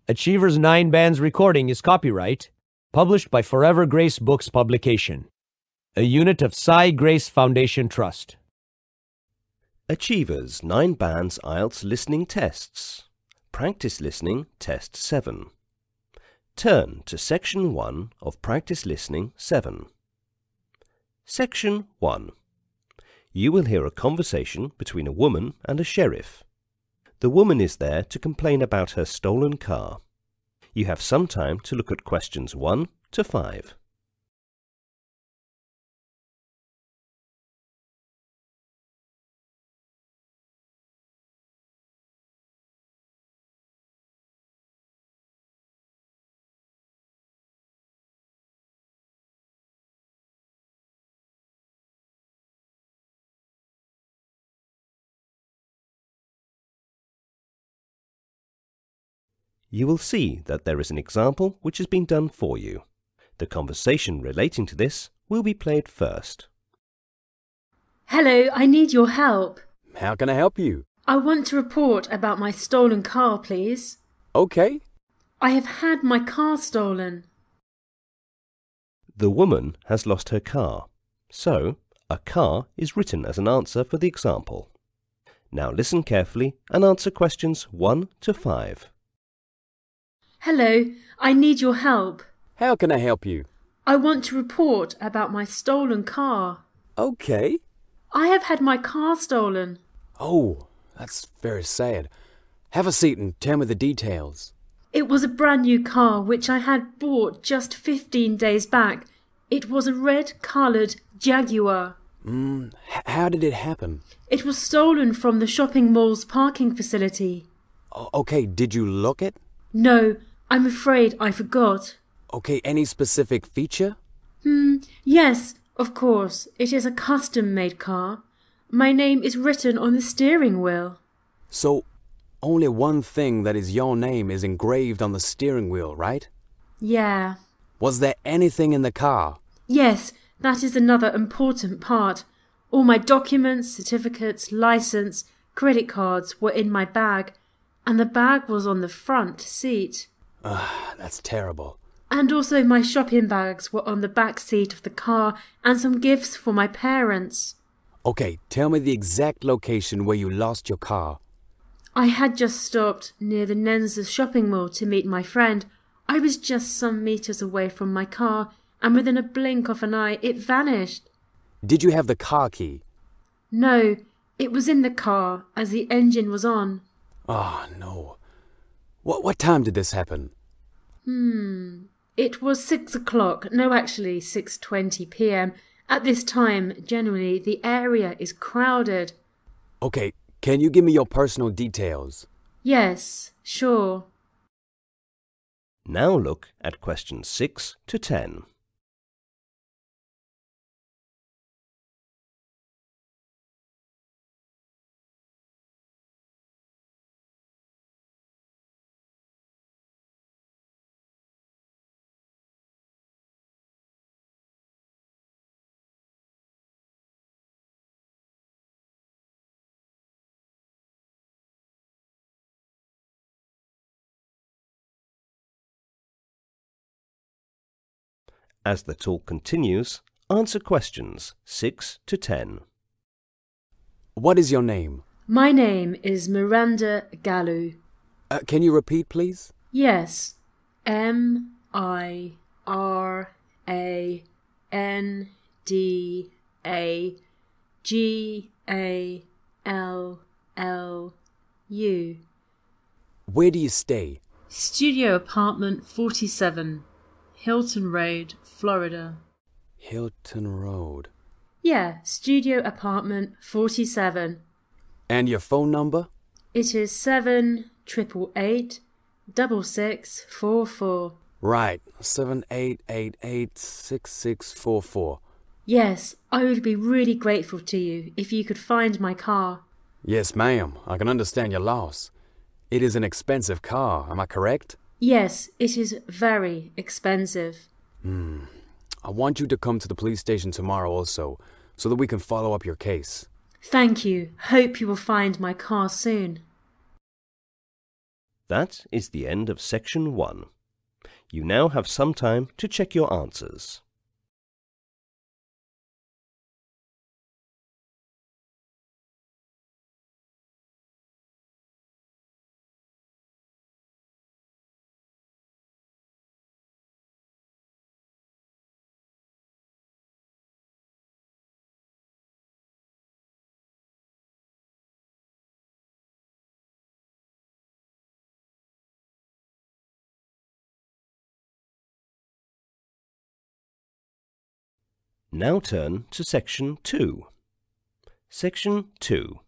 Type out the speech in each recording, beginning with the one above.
Achiever's 9 Bands recording is copyright, published by Forever Grace Books Publication, a unit of Cy Grace Foundation Trust. Achievers 9 Bands Ielts Listening Tests. Practice Listening Test 7. Turn to Section 1 of Practice Listening 7. Section 1. You will hear a conversation between a woman and a sheriff. The woman is there to complain about her stolen car. You have some time to look at questions 1 to 5. You will see that there is an example which has been done for you. The conversation relating to this will be played first. Hello, I need your help. How can I help you? I want to report about my stolen car, please. Okay. I have had my car stolen. The woman has lost her car, so a car is written as an answer for the example. Now listen carefully and answer questions 1 to 5. Hello, I need your help. How can I help you? I want to report about my stolen car. Okay. I have had my car stolen. Oh, that's very sad. Have a seat and tell me the details. It was a brand new car which I had bought just 15 days back. It was a red-coloured Jaguar. How did it happen? It was stolen from the shopping mall's parking facility. Okay, did you look it? No, I'm afraid I forgot. Okay, any specific feature? Yes, of course. It is a custom-made car. My name is written on the steering wheel. So, only one thing that is your name is engraved on the steering wheel, right? Yeah. Was there anything in the car? Yes, that is another important part. All my documents, certificates, license, credit cards were in my bag, and the bag was on the front seat. That's terrible. And also my shopping bags were on the back seat of the car and some gifts for my parents. Okay, tell me the exact location where you lost your car. I had just stopped near the Nenza shopping mall to meet my friend. I was just some meters away from my car, and within a blink of an eye it vanished. Did you have the car key? No, it was in the car as the engine was on. Oh, no. What time did this happen? It was 6 o'clock, no actually 6:20 p.m. At this time, generally, the area is crowded. Okay, can you give me your personal details? Yes, sure. Now look at questions 6 to 10. As the talk continues, answer questions 6 to 10. What is your name? My name is Miranda Gallu. Can you repeat, please? Yes, Miranda Where do you stay? Studio apartment 47, Hilton Road, Florida. Hilton Road. Yeah, studio apartment 47. And your phone number? It is 788-6644. Right, 78886644. Yes, I would be really grateful to you if you could find my car. Yes, ma'am. I can understand your loss. It is an expensive car, am I correct? Yes, it is very expensive. I want you to come to the police station tomorrow also, so that we can follow up your case. Thank you. Hope you will find my car soon. That is the end of section 1. You now have some time to check your answers. Now turn to section 2. Section 2.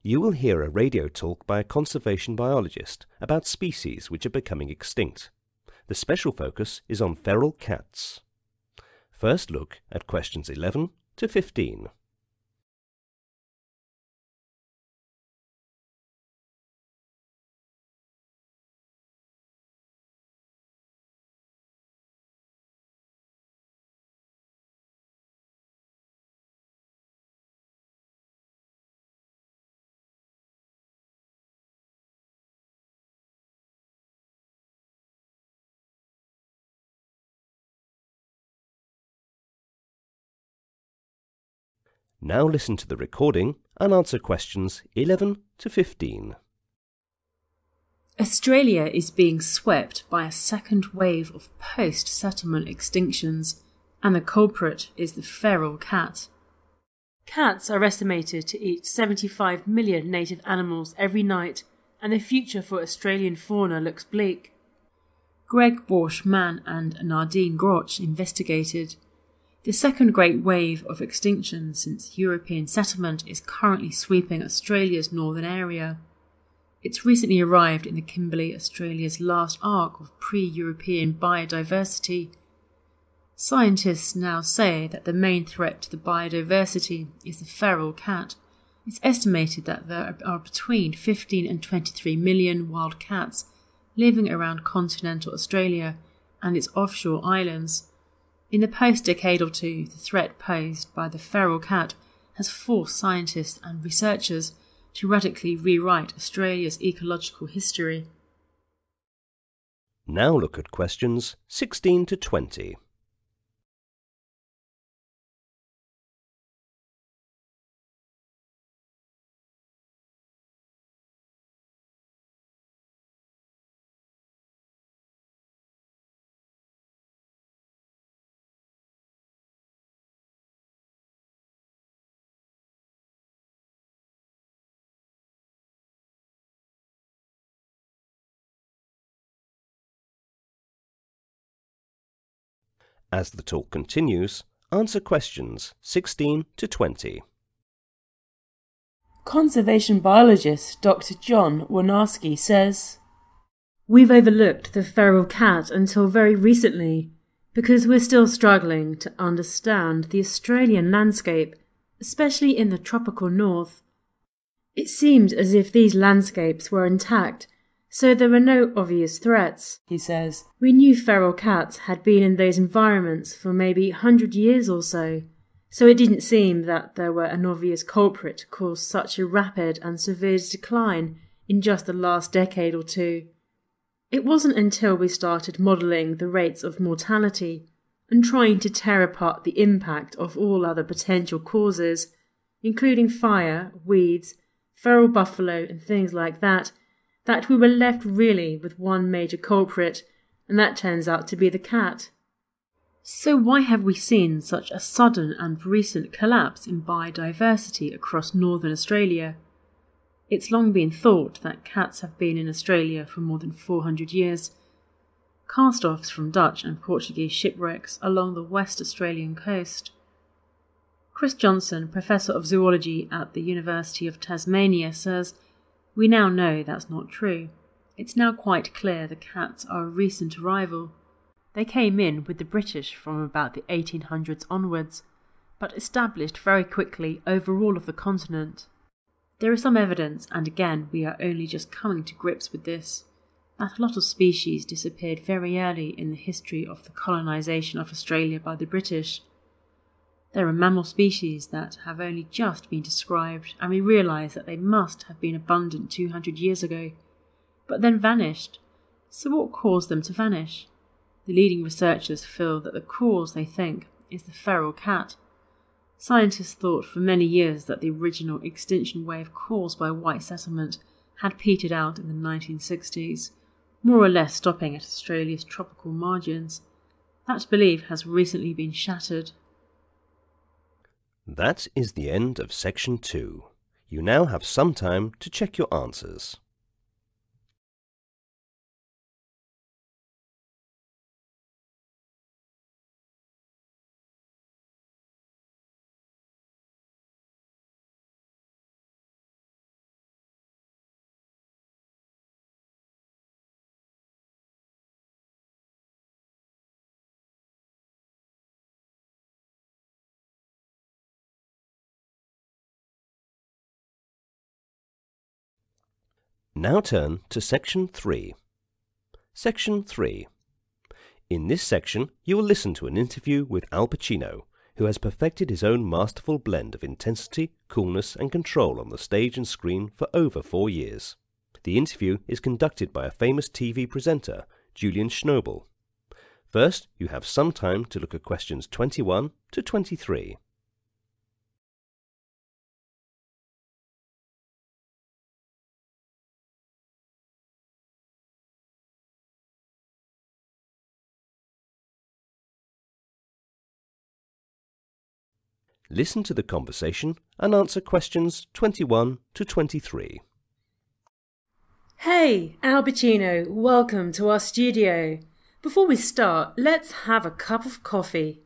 You will hear a radio talk by a conservation biologist about species which are becoming extinct. The special focus is on feral cats. First look at questions 11 to 15. Now listen to the recording and answer questions 11 to 15. Australia is being swept by a second wave of post-settlement extinctions, and the culprit is the feral cat. Cats are estimated to eat 75 million native animals every night, and the future for Australian fauna looks bleak. Greg Borsch-Mann and Nardine Groch investigated. The second great wave of extinction since European settlement is currently sweeping Australia's northern area. It's recently arrived in the Kimberley, Australia's last arc of pre-European biodiversity. Scientists now say that the main threat to the biodiversity is the feral cat. It's estimated that there are between 15 and 23 million wild cats living around continental Australia and its offshore islands. In the post-decade or two, the threat posed by the feral cat has forced scientists and researchers to radically rewrite Australia's ecological history. Now look at questions 16 to 20. As the talk continues, answer questions 16 to 20. Conservation biologist Dr. John Warnarski says, "We've overlooked the feral cat until very recently because we're still struggling to understand the Australian landscape, especially in the tropical north. It seemed as if these landscapes were intact, so there were no obvious threats," he says. "We knew feral cats had been in those environments for maybe 100 years or so it didn't seem that there were an obvious culprit to cause such a rapid and severe decline in just the last decade or two. It wasn't until we started modelling the rates of mortality and trying to tear apart the impact of all other potential causes, including fire, weeds, feral buffalo and things like that we were left really with one major culprit, and that turns out to be the cat." So why have we seen such a sudden and recent collapse in biodiversity across northern Australia? It's long been thought that cats have been in Australia for more than 400 years. Cast-offs from Dutch and Portuguese shipwrecks along the West Australian coast. Chris Johnson, Professor of Zoology at the University of Tasmania, says, "We now know that's not true. It's now quite clear the cats are a recent arrival. They came in with the British from about the 1800s onwards, but established very quickly over all of the continent. There is some evidence, and again we are only just coming to grips with this, that a lot of species disappeared very early in the history of the colonisation of Australia by the British. There are mammal species that have only just been described, and we realise that they must have been abundant 200 years ago. but then vanished. So what caused them to vanish? The leading researchers feel that the cause, they think, is the feral cat. Scientists thought for many years that the original extinction wave caused by white settlement had petered out in the 1960s, more or less stopping at Australia's tropical margins. That belief has recently been shattered. That is the end of section 2. You now have some time to check your answers. Now turn to Section 3. Section 3. In this section, you will listen to an interview with Al Pacino, who has perfected his own masterful blend of intensity, coolness and control on the stage and screen for over 4 years. The interview is conducted by a famous TV presenter, Julian Schnobel. First, you have some time to look at questions 21 to 23. Listen to the conversation and answer questions 21 to 23. Hey, Al Pacino, welcome to our studio. Before we start, let's have a cup of coffee.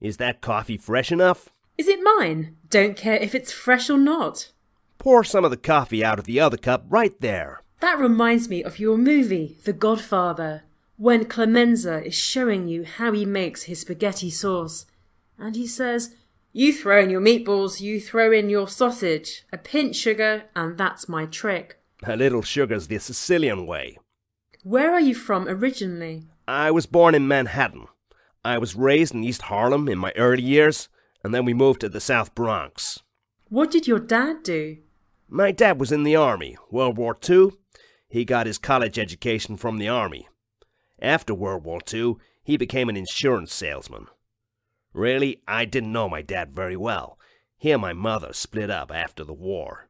Is that coffee fresh enough? Is it mine? Don't care if it's fresh or not. Pour some of the coffee out of the other cup right there. That reminds me of your movie, The Godfather, when Clemenza is showing you how he makes his spaghetti sauce. And he says, "You throw in your meatballs, you throw in your sausage, a pinch sugar, and that's my trick." A little sugar's the Sicilian way. Where are you from originally? I was born in Manhattan. I was raised in East Harlem in my early years, and then we moved to the South Bronx. What did your dad do? My dad was in the Army, World War II. He got his college education from the Army. After World War II, he became an insurance salesman. Really, I didn't know my dad very well. He and my mother split up after the war.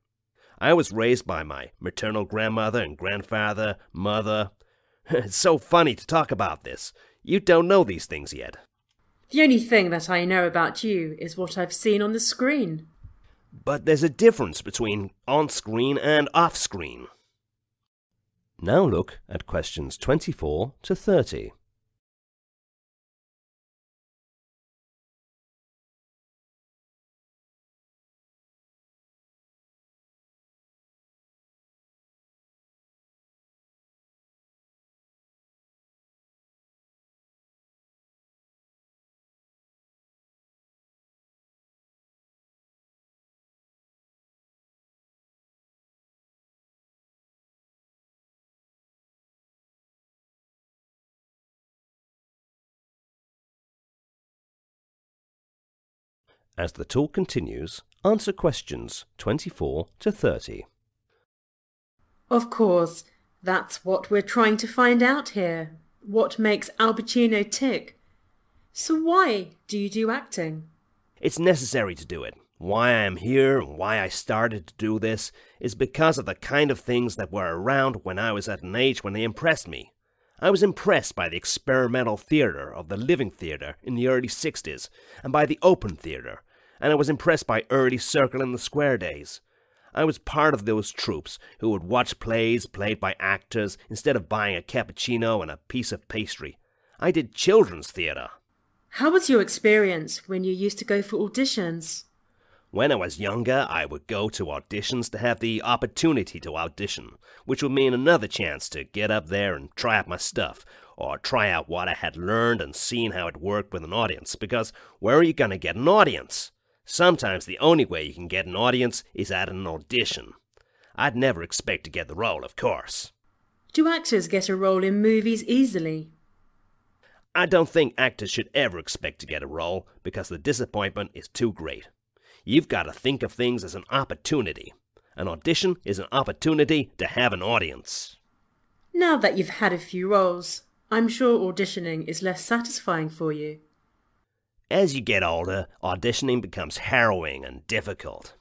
I was raised by my maternal grandmother and grandfather, mother. It's so funny to talk about this. You don't know these things yet. The only thing that I know about you is what I've seen on the screen. But there's a difference between on-screen and off-screen. Now look at questions 24 to 30. As the talk continues, answer questions 24 to 30. Of course, that's what we're trying to find out here. What makes Al Pacino tick? So why do you do acting? It's necessary to do it. Why I am here and why I started to do this is because of the kind of things that were around when I was at an age when they impressed me. I was impressed by the experimental theatre of the Living Theatre in the early 60s and by the Open Theatre, and I was impressed by early Circle in the Square days. I was part of those troupes who would watch plays played by actors instead of buying a cappuccino and a piece of pastry. I did children's theatre. How was your experience when you used to go for auditions? When I was younger, I would go to auditions to have the opportunity to audition, which would mean another chance to get up there and try out my stuff, or try out what I had learned and seen how it worked with an audience, because where are you going to get an audience? Sometimes the only way you can get an audience is at an audition. I'd never expect to get the role, of course. Do actors get a role in movies easily? I don't think actors should ever expect to get a role, because the disappointment is too great. You've got to think of things as an opportunity. An audition is an opportunity to have an audience. Now that you've had a few roles, I'm sure auditioning is less satisfying for you. As you get older, auditioning becomes harrowing and difficult.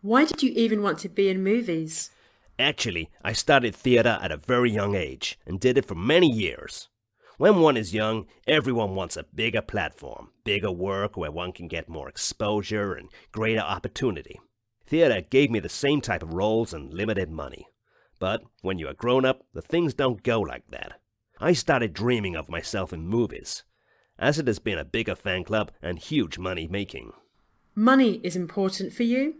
Why did you even want to be in movies? Actually, I started theatre at a very young age and did it for many years. When one is young, everyone wants a bigger platform, bigger work where one can get more exposure and greater opportunity. Theatre gave me the same type of roles and limited money. But when you are grown up, the things don't go like that. I started dreaming of myself in movies, as it has been a bigger fan club and huge money making. Money is important for you?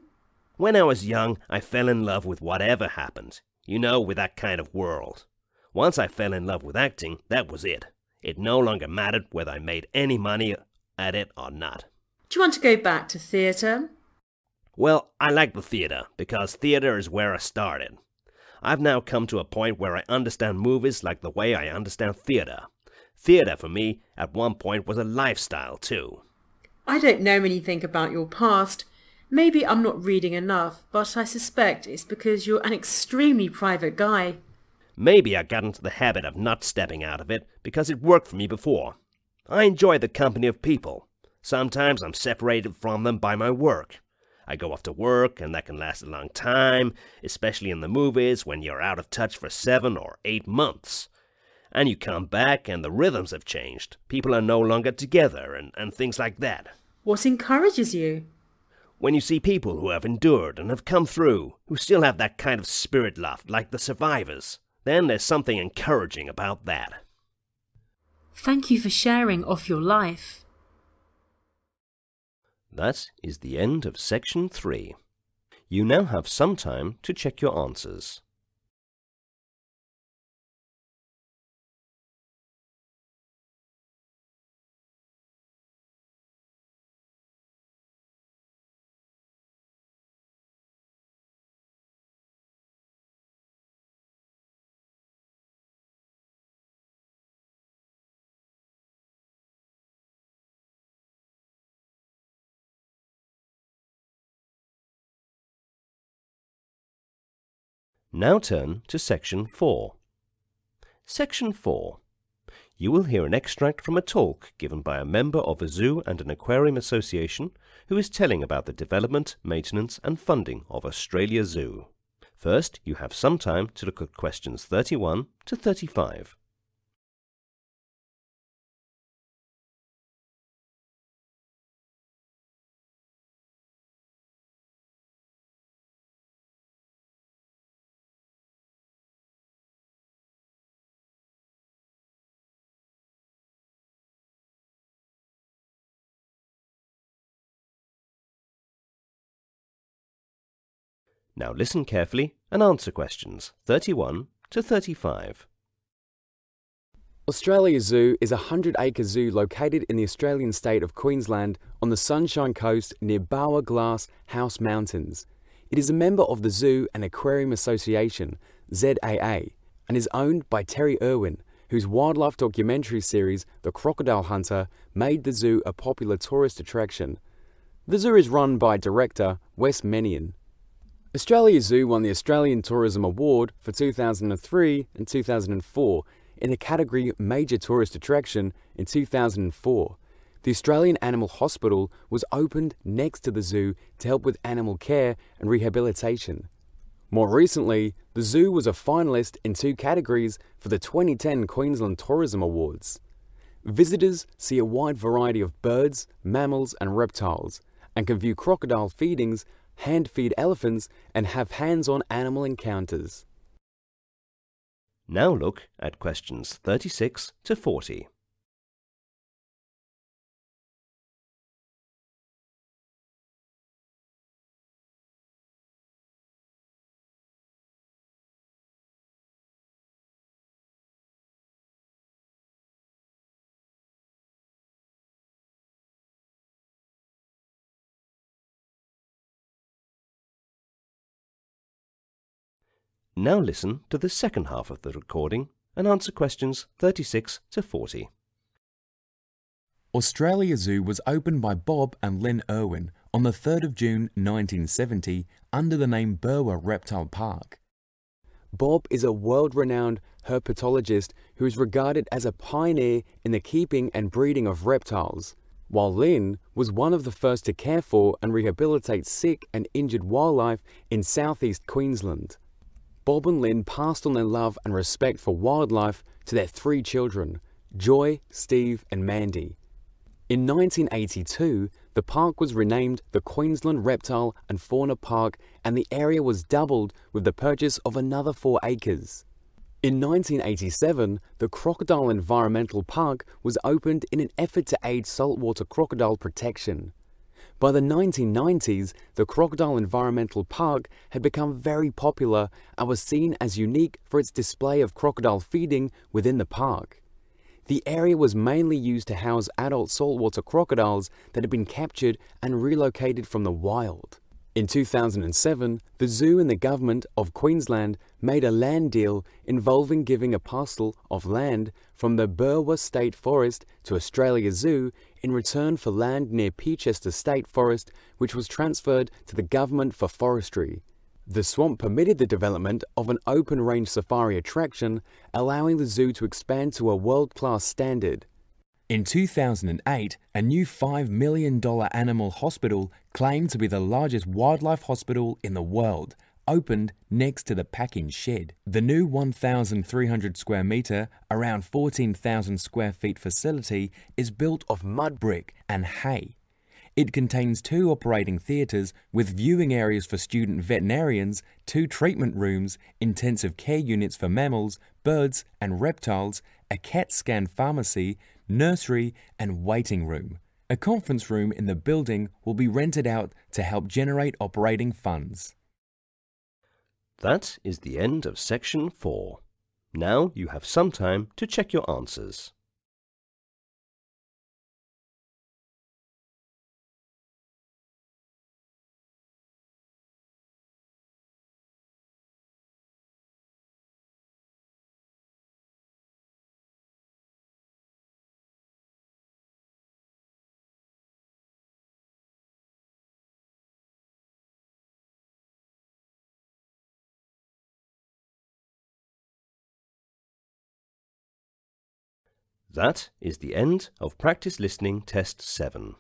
When I was young, I fell in love with whatever happened. You know, with that kind of world. Once I fell in love with acting, that was it. It no longer mattered whether I made any money at it or not. Do you want to go back to theatre? Well, I like the theatre because theatre is where I started. I've now come to a point where I understand movies like the way I understand theatre. Theatre for me at one point was a lifestyle too. I don't know anything about your past. Maybe I'm not reading enough, but I suspect it's because you're an extremely private guy. Maybe I got into the habit of not stepping out of it because it worked for me before. I enjoy the company of people. Sometimes I'm separated from them by my work. I go off to work and that can last a long time, especially in the movies when you're out of touch for 7 or 8 months. And you come back and the rhythms have changed. People are no longer together and things like that. What encourages you? When you see people who have endured and have come through, who still have that kind of spirit left, like the survivors, then there's something encouraging about that. Thank you for sharing of your life. That is the end of section 3. You now have some time to check your answers. Now turn to section 4. Section 4. You will hear an extract from a talk given by a member of a zoo and an aquarium association who is telling about the development, maintenance and funding of Australia Zoo. First, you have some time to look at questions 31 to 35. Now listen carefully and answer questions 31 to 35. Australia Zoo is a 100-acre zoo located in the Australian state of Queensland on the Sunshine Coast near Bower Glass House Mountains. It is a member of the Zoo and Aquarium Association, ZAA, and is owned by Terry Irwin, whose wildlife documentary series, The Crocodile Hunter, made the zoo a popular tourist attraction. The zoo is run by director Wes Menion. Australia Zoo won the Australian Tourism Award for 2003 and 2004 in the category Major Tourist Attraction in 2004. The Australian Animal Hospital was opened next to the zoo to help with animal care and rehabilitation. More recently, the zoo was a finalist in 2 categories for the 2010 Queensland Tourism Awards. Visitors see a wide variety of birds, mammals and reptiles, and can view crocodile feedings, hand-feed elephants, and have hands-on animal encounters. Now look at questions 36 to 40. Now listen to the second half of the recording and answer questions 36 to 40. Australia Zoo was opened by Bob and Len Irwin on the 3rd of June 1970 under the name Burwa Reptile Park. Bob is a world-renowned herpetologist who is regarded as a pioneer in the keeping and breeding of reptiles, while Lynn was one of the first to care for and rehabilitate sick and injured wildlife in southeast Queensland. Bob and Lynn passed on their love and respect for wildlife to their 3 children, Joy, Steve and Mandy. In 1982, the park was renamed the Queensland Reptile and Fauna Park, and the area was doubled with the purchase of another 4 acres. In 1987, the Crocodile Environmental Park was opened in an effort to aid saltwater crocodile protection. By the 1990s, the Crocodile Environmental Park had become very popular and was seen as unique for its display of crocodile feeding within the park. The area was mainly used to house adult saltwater crocodiles that had been captured and relocated from the wild. In 2007, the zoo and the government of Queensland made a land deal involving giving a parcel of land from the Burwa State Forest to Australia Zoo in return for land near Peachester State Forest, which was transferred to the government for forestry. The swamp permitted the development of an open-range safari attraction, allowing the zoo to expand to a world-class standard. In 2008, a new $5 million animal hospital, claimed to be the largest wildlife hospital in the world, opened next to the packing shed. The new 1,300 square metre, around 14,000 square feet facility is built of mud brick and hay. It contains 2 operating theatres with viewing areas for student veterinarians, 2 treatment rooms, intensive care units for mammals, birds and reptiles, a CAT scan pharmacy, nursery and waiting room. A conference room in the building will be rented out to help generate operating funds. That is the end of section 4. Now you have some time to check your answers. That is the end of Practice Listening Test 7.